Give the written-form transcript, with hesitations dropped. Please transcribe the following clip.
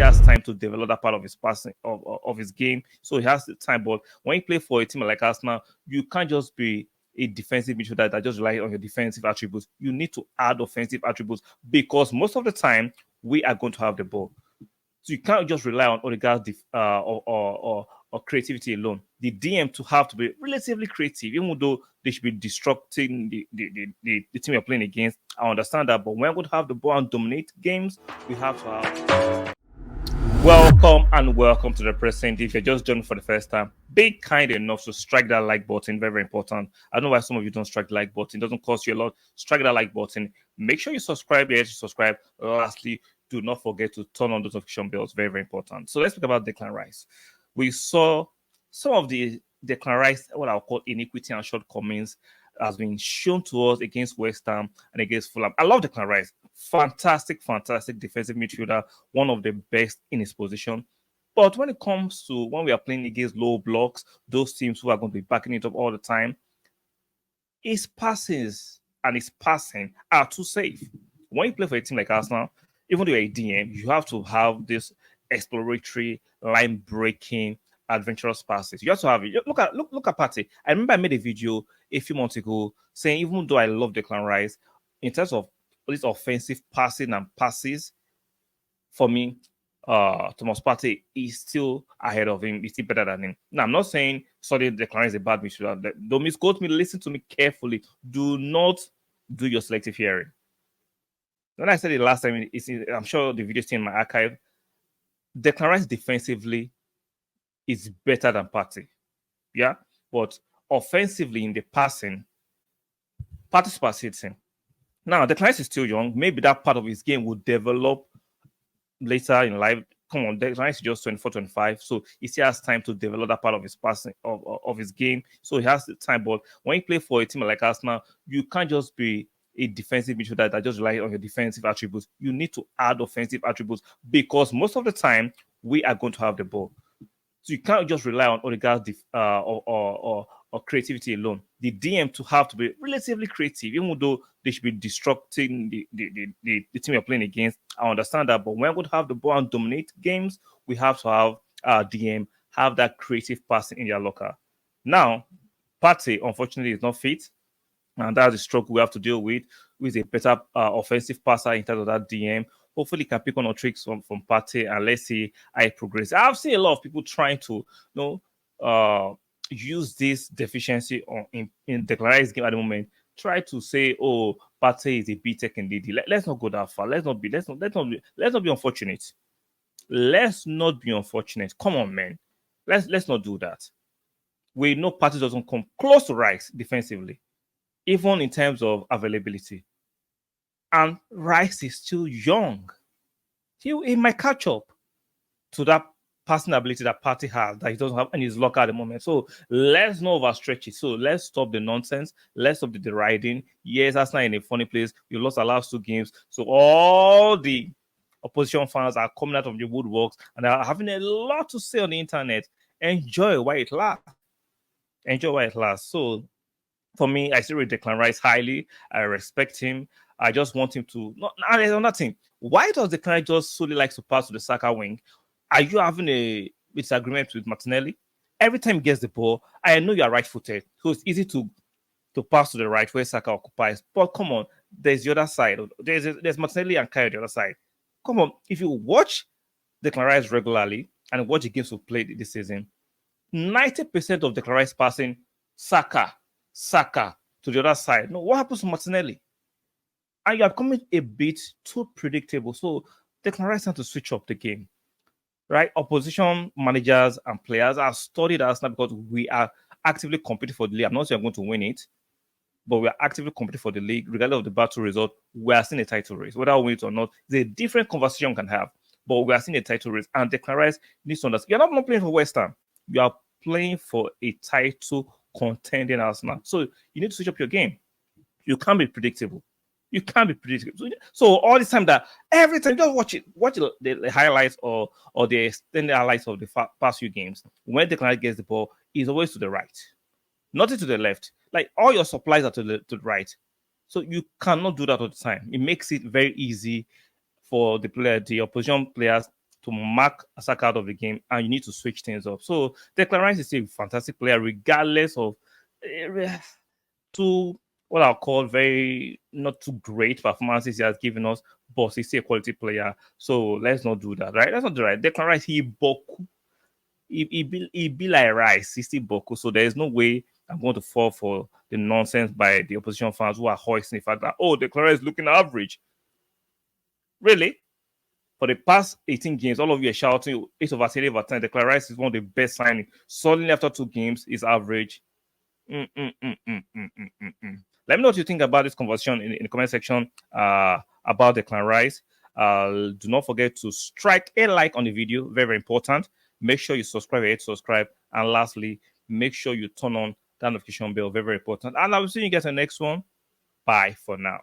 he has time to develop that part of his passing of his game. So he has the time. But when you play for a team like Arsenal, you can't just be a defensive midfielder that just relies on your defensive attributes. You need to add offensive attributes because most of the time we are going to have the ball. So you can't just rely on Odegaard's or creativity alone. The DM to have to be relatively creative, even though they should be destructing the team you're playing against. I understand that, but when we're going to have the ball and dominate games, we have to have. Welcome to the present. If you're just joining for the first time, be kind enough to strike that like button. Very, very important. I don't know why some of you don't strike the like button. It doesn't cost you a lot. Strike that like button. Make sure you subscribe. Subscribe. Lastly, do not forget to turn on those notification bells. Very, very important. So let's talk about Declan Rice. We saw some of the Declan Rice, what I'll call iniquity and shortcomings, has been shown to us against West Ham and against Fulham. I love Declan Rice. Fantastic defensive midfielder, one of the best in his position. But when it comes to when we are playing against low blocks, those teams who are going to be backing it up all the time, his passes and his passing are too safe. When you play for a team like Arsenal, even though you're a DM, you have to have this exploratory, line-breaking, adventurous passes. You have to have it. Look at Partey. I remember I made a video a few months ago saying even though I love Declan Rice, in terms of this offensive passing and passes, for me, Thomas Partey is still ahead of him. He's still better than him. Now, I'm not saying Declan Rice is a bad midfielder. Don't misquote me. Listen to me carefully. Do not do your selective hearing. When I said it last time, I'm sure the video is still in my archive. Declan Rice defensively is better than Partey. Yeah? But offensively in the passing, Partey supersedes him. Now, Declan Rice is still young. Maybe that part of his game will develop later in life. Come on, Declan Rice is just 24, 25. So he still has time to develop that part of his passing of his game. So he has the time. But when you play for a team like Arsenal, you can't just be a defensive midfielder that just relies on your defensive attributes. You need to add offensive attributes because most of the time we are going to have the ball. So you can't just rely on Odegaard's or creativity alone. The DM to have to be relatively creative, even though they should be destructing the team you're playing against. I understand that, but when we're going to have the ball and dominate games, we have to have our DM have that creative passing in their locker. Now, Partey, unfortunately, is not fit. And that's the struggle we have to deal with a better offensive passer in terms of that DM. Hopefully, he can pick on our tricks from Partey and let's see how it progresses. I've seen a lot of people trying to, use this deficiency in Declan Rice's game at the moment. Try to say, "Oh, Partey is a B-Tech in DD." Let's not go that far. Let's not be unfortunate. Let's not be unfortunate. Come on, man. Let's not do that. We know Partey doesn't come close to Rice defensively, even in terms of availability. And Rice is still young. He might catch up to that passing ability that Partey has that he doesn't have in his locker at the moment. So let's not overstretch it. So let's stop the nonsense. Let's stop the deriding. Yes, that's not in a funny place. We lost our last 2 games. So all the opposition fans are coming out of the woodworks and are having a lot to say on the internet. Enjoy while it lasts. So for me, I still rate Declan Rice highly. I respect him. I just want him to. There's another thing. Why does Declan Rice just solely like to pass to the Saka wing? Are you having a disagreement with Martinelli? Every time he gets the ball, I know you are right-footed, so it's easy to pass to the right where Saka occupies. But come on, there's the other side. There's Martinelli and Kyle on the other side. Come on, if you watch Declan Rice regularly and watch the games we've played this season, 90% of Declan Rice passing Saka to the other side. No, what happens to Martinelli? And you are becoming a bit too predictable. So Declan Rice has to switch up the game. Right? Opposition managers and players have studied us now because we are actively competing for the league. I'm not saying I'm going to win it, but we are actively competing for the league. Regardless of the battle result, we are seeing a title race. Whether we win it or not, it's a different conversation we can have. But we are seeing a title race. And Declan Rice needs to understand. You're not playing for West Ham. You are playing for a title contending Arsenal. So you need to switch up your game. You can't be predictable. So all this time that every time, just watch the highlights or the extended highlights of the past few games. When the client gets the ball, he's always to the right, nothing to the left. Like all your supplies are to the right. So you cannot do that all the time. It makes it very easy for the opposition players to mark Saka out of the game, and you need to switch things up. So Declan Rice is a fantastic player, regardless of two what I'll call very not too great performances he has given us, but he's still a quality player. So let's not do that, right? Let's not do that. Declan Rice, he be like Rice, he's still Boku. So there is no way I'm going to fall for the nonsense by the opposition fans who are hoisting the fact that Declan Rice is looking average. Really? For the past 18 games, all of you are shouting 8 over 10, 8 over 10. Declan Rice is one of the best signings. Suddenly, after 2 games, is average. Let me know what you think about this conversation in the comment section about Declan Rice. Do not forget to strike a like on the video. Very, very important. Make sure you subscribe, hit subscribe. And lastly, make sure you turn on that notification bell. Very, very important. And I will see you guys in the next one. Bye for now.